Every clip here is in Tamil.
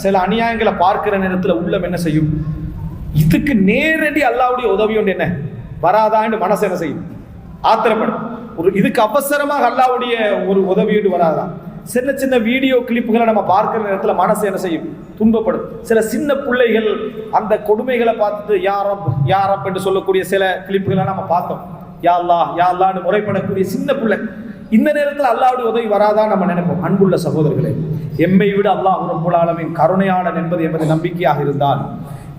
சில அநியாயங்களை பார்க்கிற நேரத்தில் உள்ளம் என்ன செய்யும்? இதுக்கு நேரடி அல்லாஹ்வுடைய உதவி ஒன்று என்ன வராதான்னு மனசு என்ன செய்யும்? ஆத்திரப்படும். ஒரு இதுக்கு அவசரமாக அல்லாஹ்வுடைய ஒரு உதவியோடு வராதா? சின்ன சின்ன வீடியோ கிளிப்புகளை நம்ம பார்க்கிற நேரத்தில் மனசு என்ன செய்யும்? துன்பப்படும். சில சின்ன பிள்ளைகள் அந்த கொடுமைகளை பார்த்துட்டு யாரப் என்று சொல்லக்கூடிய சில கிளிப்புகளை நம்ம பார்த்தோம். யா அல்லாஹ்னு முறைப்படக்கூடிய சின்ன பிள்ளை. இந்த நேரத்தில் அல்லாஹ்வுடைய உதவி வராதான் நம்ம நினைப்போம். அன்புள்ள சகோதரர்களே, எம்மை விட அல்லாஹ் ரப்புல் ஆலமீன் கருணையாளன் என்பது எமது நம்பிக்கையாக இருந்தால்,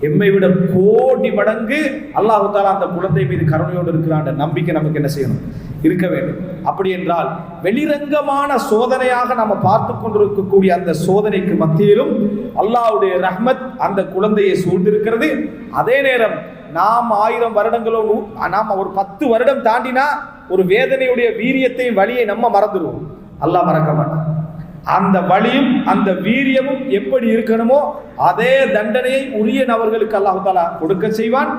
எம்மை விட கோடி மடங்கு அல்லாஹ் தஆலா அந்த குழந்தை மீது கருணையோடு இருக்கிறான் நம்பிக்கை நமக்கு என்ன செய்யணும்? இருக்க வேண்டும். அப்படி என்றால் வெளிரங்கமான சோதனையாக நம்ம பார்த்து கொண்டிருக்கக்கூடிய அந்த சோதனைக்கு மத்தியிலும் அல்லாஹ்வுடைய ரஹ்மத் அந்த குழந்தையை சூழ்ந்திருக்கிறது. அதே நேரம் நாம் 1000 வருடங்களோடு நாம் ஒரு 10 வருடம் தாண்டினா ஒரு வேதனையுடைய வீரியத்தையும் வலியை நம்ம மறந்துடுவோம். அல்லாஹ் மறக்க மாட்டான். அந்த வலியும் அந்த வீரியமும் எப்படி இருக்கணுமோ அதே தண்டனையை உரிய நபர்களுக்கு அல்லாஹ் தஆலா கொடுக்க செய்வான்.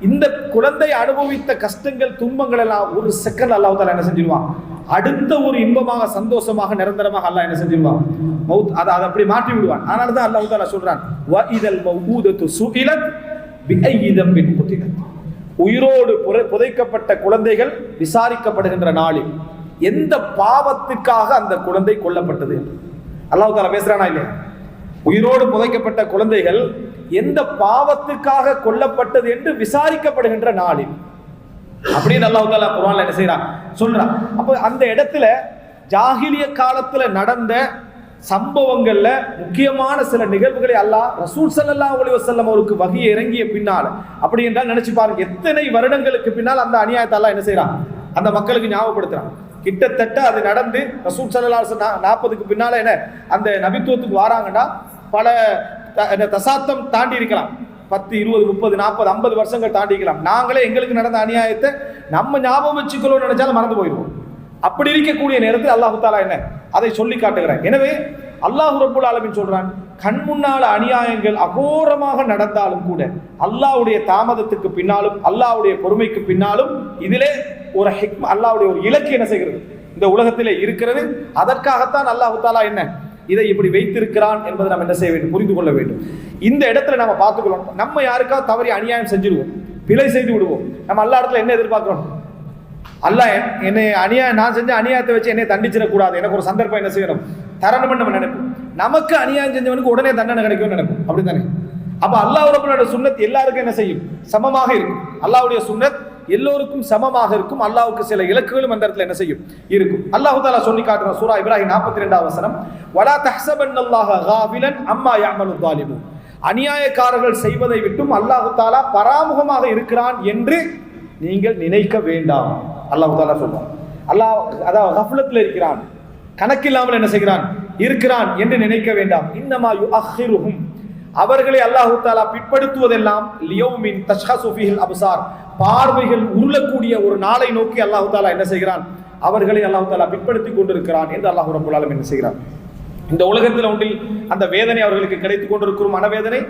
இந்த குழந்தை அனுபவித்த கஷ்டங்கள் துன்பங்கள் எல்லாம் ஒரு செகண்ட் அல்லாஹ் தஆலா என்ன செஞ்சிருவான்? அடுத்த ஒரு இன்பமாக சந்தோஷமாக நிரந்தரமாக அல்லாஹ் என்ன செஞ்சிருவான்? மௌத் அதை அப்படி மாற்றி விடுவான். அதனால தான் அல்லாஹ் தஆலா சொல்றான், வ இதல் மௌஊதத்து சுஇலத் பிஐயி தம்பின் குத்திலத். உயிரோடு புதைக்கப்பட்ட குழந்தைகள் விசாரிக்கப்படுகின்ற நாளில் எந்த பாவத்துக்காக அந்த குழந்தை கொல்லப்பட்டது அல்லாஹ் தஆலா பேசுறானா இல்லையா? உயிரோடு புதைக்கப்பட்ட குழந்தைகள் எந்த பாவத்துக்காக கொல்லப்பட்டது என்று விசாரிக்கப்படுகின்ற நாளில் அப்படின்னு அல்லாஹ் தஆலா குர்ஆன்ல என்ன செய்றான்? சொல்றான். அப்ப அந்த இடத்துல ஜாஹிலிய காலத்துல நடந்த சம்பவங்கள்ல முக்கியமான சில நிகழ்வுகளை அல்லாஹ் ரசூல் ஸல்லல்லாஹு அலைஹி வஸல்லம் அவருக்கு வஹி இறங்கிய பின்னால், அப்படி என்றால் நினைச்சு பாருங்க, எத்தனை வருடங்களுக்கு பின்னால் அந்த அநியாயத்தை அல்லாஹ் என்ன செய்றான்? அந்த மக்களுக்கு ஞாபகப்படுத்துறான். கிட்டத்தட்ட அது நடந்து ரசூல் ஸல்லல்லாஹு அலைஹி வஸல்லம் 40க்கு பின்னால என்ன அந்த நபித்துவத்துக்கு வராங்கன்னா பல தசாப்தம் தாண்டி இருக்கலாம். 10, 20, 30, 40, 50 வருஷங்கள் தாண்டி இருக்கலாம். நாங்களே எங்களுக்கு நடந்த அநியாயத்தை நம்ம ஞாபகம் வச்சுக்கணும்னு நினைச்சாலும் மறந்து போயிடுவோம். அப்படி இருக்கக்கூடிய நேரத்தில் அல்லாஹ் தஆலா என்ன அதை சொல்லி காட்டுகிறான். எனவே அல்லாஹ் ரப்புல் ஆலமீன் சொல்றான், கண் முன்னால அநியாயங்கள் அகோரமாக நடந்தாலும் கூட அல்லாஹ்வுடைய தாமதத்துக்கு பின்னாலும் அல்லாஹ்வுடைய பொறுமைக்கு பின்னாலும் இதிலே ஒரு ஹிக்ம, அல்லாஹ்வுடைய ஒரு இலக்கு என்ன செய்கிறது? இந்த உலகத்திலே இருக்கிறது. அதற்காகத்தான் அல்லாஹ் தஆலா என்ன இதை இப்படி வைத்திருக்கிறான் என்பதை நம்ம என்ன செய்ய வேண்டும்? புரிந்து கொள்ள வேண்டும். இந்த இடத்துல நம்ம பார்த்துக்கொள்ளணும். நம்ம யாருக்காவது தவறி அநியாயம் செஞ்சிருவோம், பிழை செய்து விடுவோம். நம்ம அல்லா இடத்துல என்ன எதிர்பார்க்கிறோம்? அல்லாஹ் என்னை நான் செஞ்ச அநியாயத்தை வச்சு என்னை தண்டிச்சிடக்கூடாது, எனக்கு ஒரு சந்தர்ப்பம் என்ன செய்யணும் தரணும்னு நம்ம நினைப்போம். நமக்கு அநியாயம் செஞ்சவனுக்கு உடனே தண்டனை கிடைக்கும்னு நினைப்போம். அப்படித்தானே? அப்ப அல்லாஹ் ரப்பல் சுன்னத் எல்லாருக்கும் என்ன செய்யும்? சமமாக இருக்கும். அல்லாஹ்வுடைய சுன்னத் எல்லோருக்கும் சமமாக இருக்கும். அல்லாஹ்வுக்கு சில இலக்குகளும் அந்த இடத்துல என்ன செய்யும்? இருக்கும். அல்லாஹ் தஆலா சொல்லி காட்டுற சூரா இப்ராஹிம் 42வது வசனம், வலா தஹ்ஸபன்னல்லாஹ காஃபிலன் அம்மா யஅமலு ஸாலிமூன். அநியாயக்காரர்கள் செய்வதை விட்டும் அல்லாஹ் தஆலா பராமுகமாக இருக்கிறான் என்று நீங்கள் நினைக்க வேண்டாம். அல்லாஹ் தஆலா சொல்றான். அல்லாஹ் அதாவது கஃப்லத்தில் இருக்கிறான், கணக்கில்லாமல் என்ன செய்கிறான்? இருக்கிறான் என்று நினைக்க வேண்டாம். இன்னமா யுஅখিরুஹும், அவர்களை அல்லாஹ் தஆலா பிற்படுத்துவதெல்லாம் லியௌமின் தஷ்ஹஸு ஃபீஹில் அப்சார், பார்வைகள் உருளக்கூடிய ஒரு நாளை நோக்கி அல்லாஹ் தஆலா என்ன செய்கிறான்? அவர்களை அல்லாஹ் தஆலா பிற்படுத்தி கொண்டிருக்கிறான் என்று அல்லாஹ் ரப்பல் ஆலமீன் என்ன செய்கிறான்? இந்த உலகத்தில் ஒன்றில் அந்த வேதனை அவர்களுக்கு கிடைத்துக் கொண்டிருக்கும் மனவேதனை,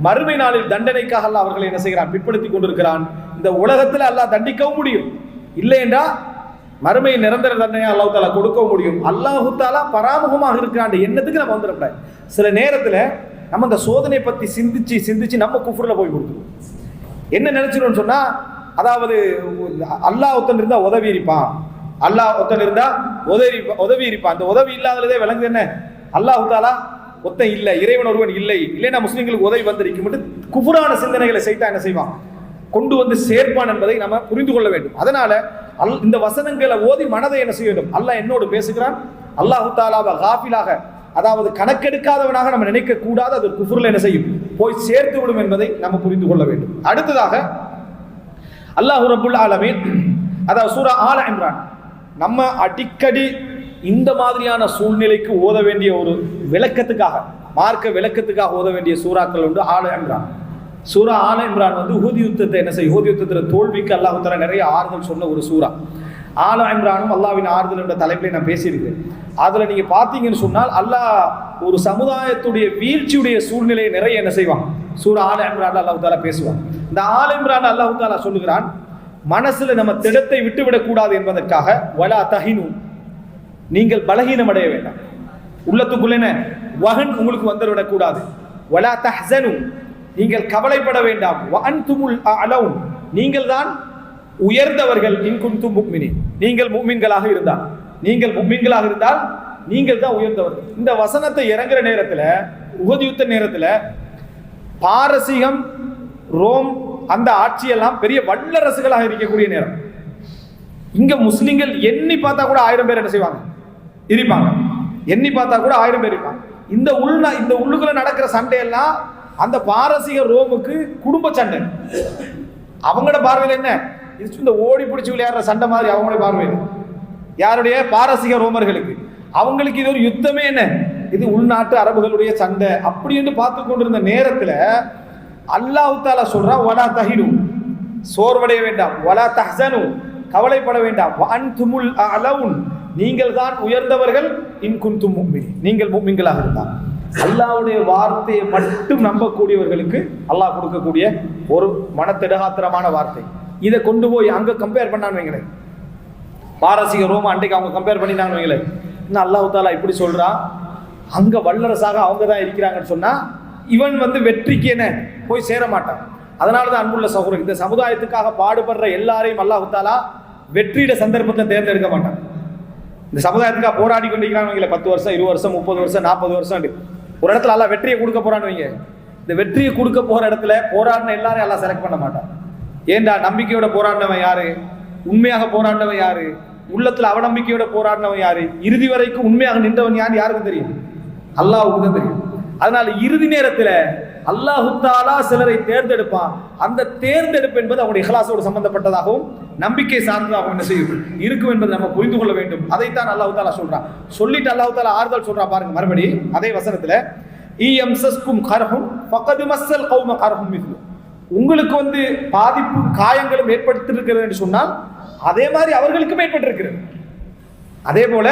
மறுமை நாளில் தண்டனைக்காக அல்லாஹ் அவர்களை என்ன செய்கிறான்? பிற்படுத்தி கொண்டிருக்கிறான். இந்த உலகத்தில் அல்லாஹ் தண்டிக்கவும் முடியும், இல்லை என்றால் மறுமை நிரந்தர தண்டனை அல்லாஹ் தஆலா கொடுக்கவும் முடியும். அல்லாஹ் தஆலா பராமுகமாக இருக்கிறான் எண்ணத்துக்கு நம்ம வந்துடக்கூடாது. சில நேரத்தில் நம்ம இந்த சோதனை பற்றி சிந்திச்சு நம்ம குஃப்ர்ல போய் கொடுத்துருவோம். என்ன நினைச்சிருவோம்னு சொன்னா, அதாவது அல்லாஹ் ஒருத்தன் இருந்தா உதவி இருப்பான், அல்லாஹ் ஒருத்தன் இருந்தா உதவி இருப்பான். அந்த உதவி இல்லாததே விளங்குது என்ன? அல்லாஹ் தஆலா ஒருத்தன் இல்லை, இறைவன் ஒருவன் இல்லை, இல்லைன்னா முஸ்லிம்களுக்கு உதவி வந்திருக்கும். குஃப்ரான சிந்தனைகளை செய்தா என்ன செய்வான்? கொண்டு வந்து சேர்ப்பான் என்பதை நம்ம புரிந்து கொள்ள வேண்டும். அதனால இந்த வசனங்களை ஓதி மனதை என்ன செய்ய வேண்டும்? அல்லாஹ் என்னோடு பேசுகிறான். அல்லாஹ் தஆலாவை காஃபிலாக, அதாவது கணக்கெடுக்காதவனாக நம்ம நினைக்க கூடாது. அது குஃப்ர்ல என்ன செய்யும்? போய் சேர்த்து விடும் என்பதை நம்ம புரிந்து கொள்ள வேண்டும். அடுத்ததாக அல்லாஹ் ரப்புல் ஆலமீன், அதாவது சூரா ஆல இம்ரான், நம்ம அடிக்கடி இந்த மாதிரியான சூழ்நிலைக்கு ஓத வேண்டிய ஒரு விளக்கத்துக்காக, மார்க்க விளக்கத்துக்காக ஓத வேண்டிய சூறாக்கள் உண்டு. ஆல இம்ரான் சூரா ஆல இம்ரான் வந்து உஹுத் யுத்தத்தை என்ன செய்யும்? உஹுத் யுத்தத்தில் தோல்விக்கு அல்லாஹ் தஆலா நிறைய ஆறுதல் சொன்ன ஒரு சூரா. ஆல இம்ரானும் அல்லாஹ்வின் ஆறுதல் என்ற தலைப்பில் நான் பேசியிருக்கேன். அதில் நீங்கள் பார்த்தீங்கன்னு சொன்னால் அல்லாஹ் ஒரு சமுதாயத்துடைய வீழ்ச்சியுடைய சூழ்நிலையை நிறைய என்ன செய்வான்? சூரா ஆல இம்ரான் அல்லாஹ் தஆலா பேசுவான். இந்த ஆல இம்ரான் அல்லாஹ் தஆலா சொல்லுகிறான், மனசுல நம்ம திடத்தை விட்டுவிடக்கூடாது என்பதற்காக வலா தஹினு, நீங்கள் பலகீனம் அடைய வேண்டாம். உள்ளத்துக்குள்ள வஹன் உங்களுக்கு வந்துவிடக் கூடாது. வலா தஹ்ஸனு நீங்கள் கவலைப்பட வேண்டாம். வஅன்துமுல் அஅலவுன் நீங்கள் தான் உயர்ந்தவர்கள். இன் குன்தும் முஃமினீன் நீங்கள் முஃமின்களாக இருந்தால் நீங்கள் தான் உயர்ந்தவர்கள். இந்த வசனத்தை இறங்குற நேரத்தில், உஹது யுத்த நேரத்தில் பாரசீகம், ரோம் அந்த ஆட்சியெல்லாம் பெரிய வல்லரசுகளாக இருக்கக்கூடிய நேரம். இங்க முஸ்லிம்கள் எண்ணி பார்த்தா கூட 1000 பேர் என்ன செய்வாங்க, இருப்பாங்க. எண்ணி பார்த்தா கூட 1000 பேர் இருப்பாங்க. இந்த உள்ளுக்குள்ள நடக்கிற சண்டையெல்லாம் அந்த பாரசீக ரோமுக்கு குடும்ப சண்டை. அவங்களோட பார்வையில் என்ன, இது இந்த ஓடி பிடிச்சி விளையாடுற சண்டை மாதிரி அவங்களோட பார்வையில். யாருடைய? பாரசீக ரோமர்களுக்கு. அவங்களுக்கு இது ஒரு யுத்தமே என்ன, இது உள்நாட்டு அரபுகளுடைய சண்டை அப்படி என்று பார்த்து கொண்டிருந்த நேரத்தில் அல்லாஹ் தஆலா சொல்றான், வலா தஹினு சோர்வடைய வேண்டாம், வலா தஹ்ஸனு கவலைப்பட வேண்டாம், வஅன்துமுல் அஅலவுன் நீங்கள் தான் உயர்ந்தவர்கள், இன் குன்தும் முஃமினீன் நீங்கள் முஃமின்களாக இருந்தால். அல்லாஹ்வுடைய வார்த்தையை மட்டும் நம்பக்கூடியவர்களுக்கு அல்லாஹ் கொடுக்கக்கூடிய ஒரு மனத்திடகாத்திரமான வார்த்தை. இதை கொண்டு போய் அங்க கம்பேர் பண்ணான்னு வைங்களேன், பாரசீக ரோம அன்றைக்கு அவங்க கம்பேர் பண்ணினாங்கன்னு வைங்களேன், இன்னும் அல்லாஹ் தஆலா இப்படி சொல்றான், அங்க வல்லரசாக அவங்க தான் இருக்கிறாங்கன்னு சொன்னா இவன் வெற்றிக்கு என்ன போய் சேர மாட்டான். அதனாலதான் அன்புள்ள சகோதரர், இந்த சமுதாயத்துக்காக பாடுபடுற எல்லாரையும் அல்லாஹ் தஆலா வெற்றியிட சந்தர்ப்பத்தை தேர்ந்தெடுக்க மாட்டான். இந்த சமுதாயத்துக்காக போராடி கொண்டிருக்கிறாங்க 10 வருஷம் 20 வருஷம் 30 வருஷம் 40 வருஷம் ஒரு இடத்துல அல்லாஹ் வெற்றியை கொடுக்க போறான்னு வைங்க. இந்த வெற்றியை கொடுக்க போற இடத்துல போராடின எல்லாரையும் அல்லாஹ் செலக்ட் பண்ண மாட்டான். ஏண்டா, நம்பிக்கையோட போராடினவன் யாரு, உண்மையாக போராடினவன் யாரு, உள்ளத்துல அவநம்பிக்கையோட போராடினவன் யாரு, இறுதி வரைக்கும் உண்மையாக நின்றவன் யாரு, யாருக்கும் தெரியும், அல்லாஹ்வுக்கு தான் தெரியும். அதனால இறுதி நேரத்துல அல்லாஹ் தஆலா சிலரை தேர்ந்தெடுப்பான். அந்த தேர்ந்தெடுப்பு என்பது அவருடைய இஹ்லாஸோடு சம்பந்தப்பட்டதாகவும் நம்பிக்கை சார்ந்ததாகவும் என்ன செய்யும் இருக்கும் என்பதை நம்ம புரிந்து கொள்ள வேண்டும். அதைத்தான் அல்லாஹ் தஆலா சொல்றான். சொல்லிட்டு அல்லாஹ் தஆலா ஆறுதல் சொல்றான் பாருங்க. மறுபடி அதே வசனத்துல, இயம்சஸ்கும் கர்ஹும் ஃபகத் மஸ்ஸல் கௌம கர்ஹும் மித்லு உங்களுக்கு பாதிப்பு காயங்களும் ஏற்பட்டிருக்கிறது என்று சொன்னால் அதே மாதிரி அவர்களுக்கும் ஏற்பட்டிருக்கிறது, அதே போல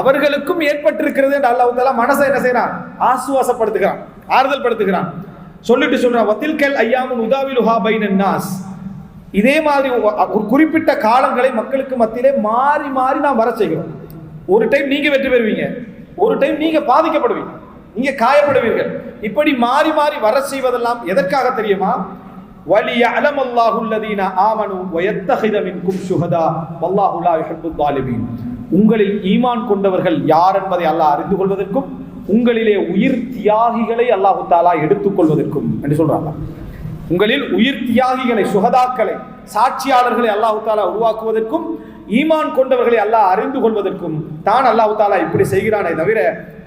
அவர்களுக்கும் ஏற்பட்டிருக்கிறது என்று அல்லாஹ் தஆலா மனசை என்ன செய்யறான், ஆசுவாசப்படுத்துகிறான், ஆறுதல் படுத்துகிறான். சொல்லிட்டு சொல்றான், வதில்கல் ஐயாமுன் உதாவிலுஹா பைனன் நாஸ் இதே மாதிரி ஒரு குறிப்பிட்ட காலங்களை மக்களுக்கு மத்தியிலே மாறி மாறி நாம் வர செய்கிறோம். ஒரு டைம் நீங்க வெற்றி பெறுவீங்க, ஒரு டைம் நீங்க பாதிக்கப்படுவீங்க, நீங்க காயப்படுவீர்கள். இப்படி மாறி மாறி வர செய்வதெல்லாம் எதற்காக தெரியுமா? وَلِيَعْلَمَ اللَّهُ الَّذِينَ آمَنُوا وَيَتَّخِذَ مِنكُمْ شُهَدَاءَ وَاللَّهُ لَا يُحِبُّ الظَّالِمِينَ உங்களில் ஈமான் கொண்டவர்கள் யார் என்பதை அல்லாஹ் அறிந்து கொள்வதற்கும் உங்களிலே உயிர் தியாகிகளை அல்லாஹ் தஆலா எடுத்துக்கொள்வதற்கும் என்று சொல்றாங்க. உங்களில் உயிர் தியாகிகளை, சுஹதாக்களை, சாட்சியாளர்களை அல்லாஹ் தஆலா உருவாக்குவதற்கும் ஈமான் கொண்டவர்களை அல்லாஹ் அறிந்து கொள்வதற்கும் தான் அல்லாஹ் தஆலா இப்படி செய்கிறானே தவிர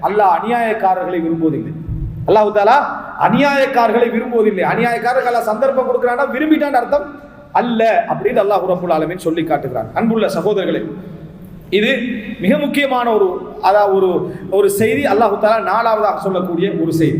அல்லாஹ் அநியாயக்காரர்களை விரும்புவதில்லை. அல்லாஹ் தஆலா அநியாயக்காரர்களை விரும்புவதில்லை. அநியாயக்காரர்கள் அல்லாஹ் சந்தர்ப்பம் கொடுக்கிறானா விரும்பிட்டான் அர்த்தம் அல்ல அப்படின்னு அல்லாஹ் ரப்பல் ஆலமீன் சொல்லி காட்டுகிறான். அன்புள்ள சகோதரர்களே, இது மிக முக்கியமான ஒரு செய்தி. அல்லாஹ் தஆலா 4வதாக சொல்லக்கூடிய ஒரு செய்தி.